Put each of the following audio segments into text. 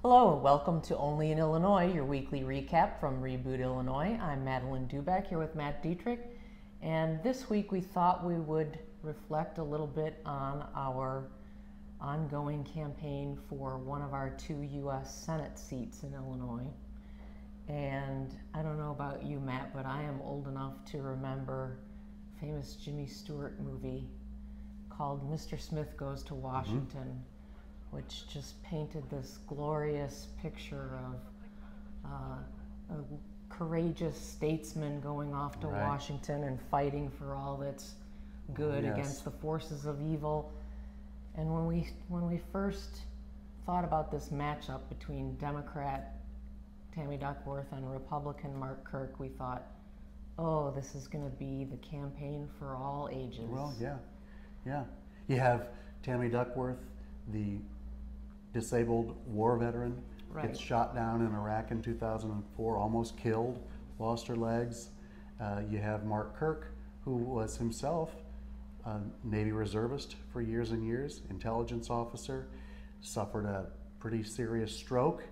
Hello, welcome to Only in Illinois, your weekly recap from Reboot Illinois. I'm Madeline Dubeck here with Matt Dietrich, and this week we thought we would reflect a little bit on our ongoing campaign for one of our 2 U.S. Senate seats in Illinois. And I don't know about you, Matt, but I am old enough to remember a famous Jimmy Stewart movie called Mr. Smith Goes to Washington, which just painted this glorious picture of a courageous statesman going off to Washington and fighting for all that's good against the forces of evil. And when we first thought about this matchup between Democrat Tammy Duckworth and Republican Mark Kirk, we thought, oh, this is going to be the campaign for all ages. Well, yeah. You have Tammy Duckworth, the disabled war veteran, gets shot down in Iraq in 2004, almost killed, lost her legs. You have Mark Kirk, who was himself a Navy reservist for years and years, intelligence officer, suffered a pretty serious stroke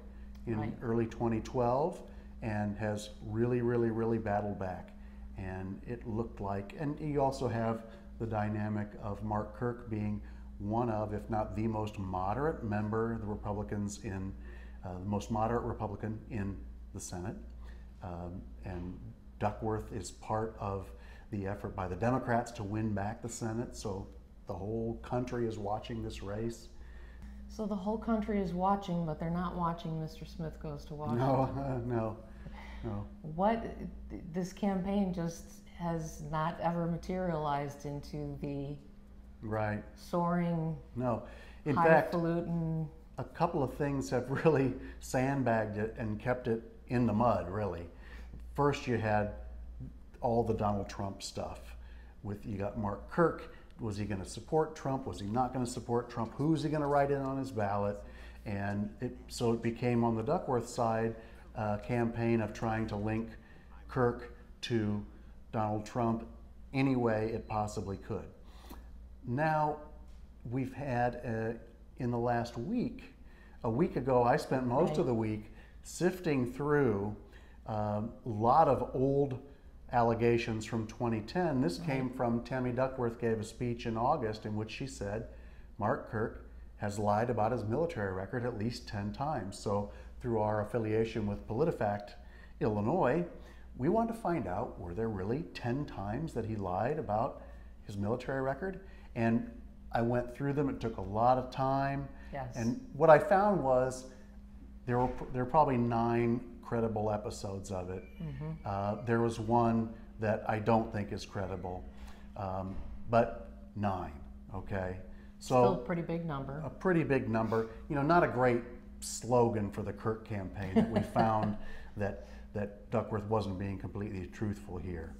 in early 2012 and has really battled back. And it looked like, and you also have the dynamic of Mark Kirk being one of, if not the most moderate member of the Republicans in, the most moderate Republican in the Senate. And Duckworth is part of the effort by the Democrats to win back the Senate, so the whole country is watching this race. So the whole country is watching, but they're not watching Mr. Smith Goes to Washington. No. What, this campaign just has not ever materialized into the soaring, in fact, a couple of things have really sandbagged it and kept it in the mud, really. First, you had all the Donald Trump stuff. You got Mark Kirk. Was he going to support Trump? Was he not going to support Trump? Who's he going to write in on his ballot? And so it became, on the Duckworth side, a campaign of trying to link Kirk to Donald Trump any way it possibly could. Now, we've had, in the last week, a week ago, I spent most of the week sifting through a lot of old allegations from 2010. This came from Tammy Duckworth gave a speech in August in which she said Mark Kirk has lied about his military record at least 10 times. So through our affiliation with PolitiFact Illinois, we want to find out, were there really 10 times that he lied about his military record? And I went through them. It took a lot of time. And what I found was there were probably 9 credible episodes of it. There was one that I don't think is credible, but 9, okay? So still a pretty big number. A pretty big number. You know, not a great slogan for the Kirk campaign that we found that Duckworth wasn't being completely truthful here.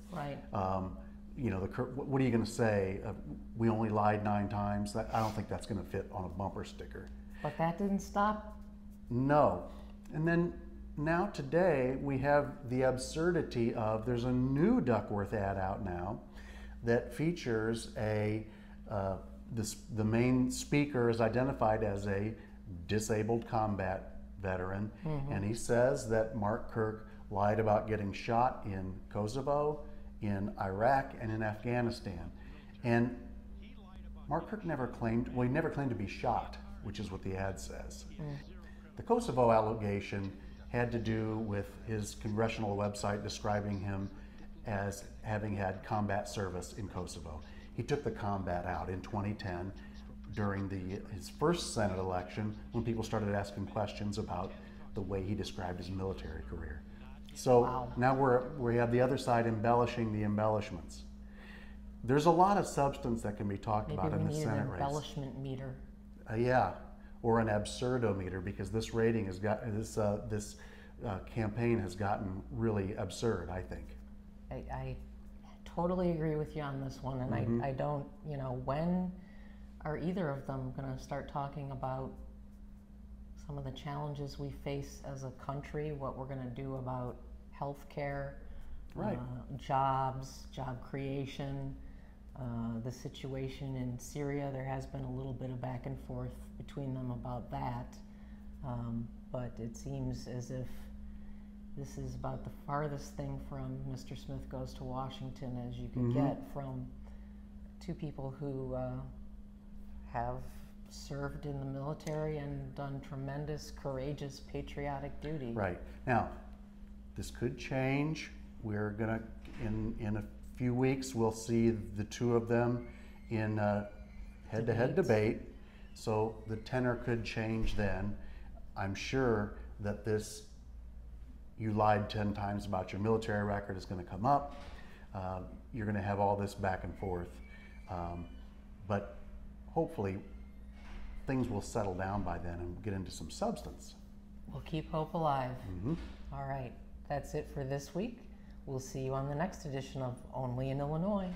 You know, what are you going to say? We only lied 9 times? I don't think that's going to fit on a bumper sticker. But that didn't stop? No. And then now today we have the absurdity of, there's a new Duckworth ad out now that features the main speaker is identified as a disabled combat veteran, and he says that Mark Kirk lied about getting shot in Kosovo, in Iraq, and in Afghanistan. And Mark Kirk never claimed, well, he never claimed to be shot, which is what the ad says. The Kosovo allegation had to do with his congressional website describing him as having had combat service in Kosovo. He took the combat out in 2010 during his first Senate election, when people started asking questions about the way he described his military career. So now we have the other side embellishing the embellishments. There's a lot of substance that can be talked about in the Senate race. Maybe we need an embellishment meter. Yeah, or an absurdometer, because this rating has got this campaign has gotten really absurd, I think. I totally agree with you on this one, and I don't, you know, when are either of them going to start talking about some of the challenges we face as a country, what we're going to do about health care, jobs, job creation, the situation in Syria? There has been a little bit of back and forth between them about that. But it seems as if this is about the farthest thing from Mr. Smith Goes to Washington as you could get from two people who have served in the military and done tremendous, courageous, patriotic duty. Right. Now, this could change. We're gonna, in a few weeks, we'll see the two of them in head-to-head debate. So the tenor could change then. I'm sure that this, you lied 10 times about your military record, is gonna come up. You're gonna have all this back and forth. But hopefully things will settle down by then and get into some substance. We'll keep hope alive. All right, that's it for this week. We'll see you on the next edition of Only in Illinois.